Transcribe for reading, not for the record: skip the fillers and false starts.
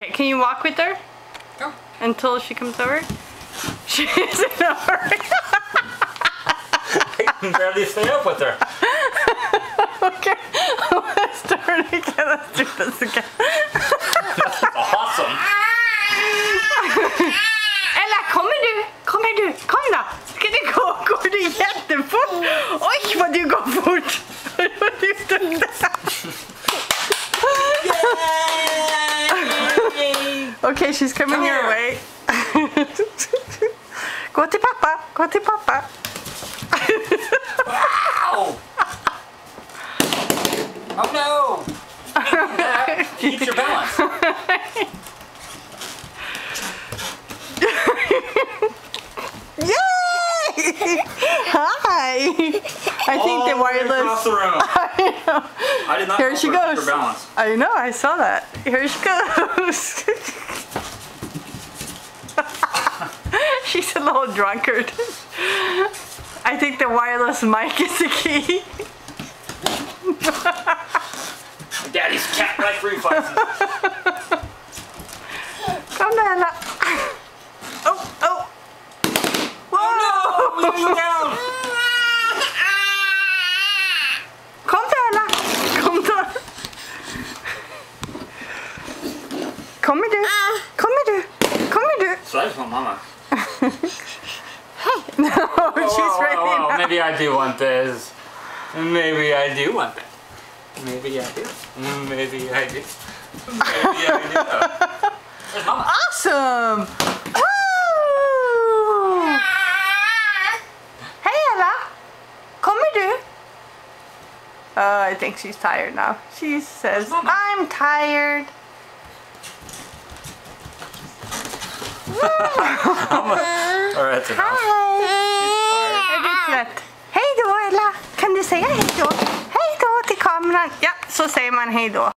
Can you walk with her? No. Until she comes over? She is in a hurry. I can barely stay up with her. Okay, let's do it again. Let's do this again. That's awesome. Ella, kommer du? Kommer du? Kom då! Ska du gå? Går du jättefort? Oj, vad du går fort! Vad du är duktig. Okay, she's coming your way. Gå till pappa. Gå till pappa. Wow! Oh no! Keep your balance. Yay! Hi! I think the wireless. Across the room. I know. I did not. Here she goes. Your balance. I know. I saw that. Here she goes. She's a little drunkard. I think the wireless mic is the key. Daddy's cat-like reflexes. Come down. Oh, oh. Whoa! Leave me down. Kom då, Ella. Kom då. Kommer du? Kommer du? Kommer du? So I just want mama. No, she's ready now. Maybe I do want this. Maybe I do want that. Maybe I do. Maybe I do. Maybe I do. There's mama. Awesome! Woo! Hey Ella! Kommer du? I think she's tired now. She says, I'm tired. Alright, that's enough. Är du trött? Hej då Ella! Kan du säga hej då? Hej då till kameran. Ja, så säger man hej då.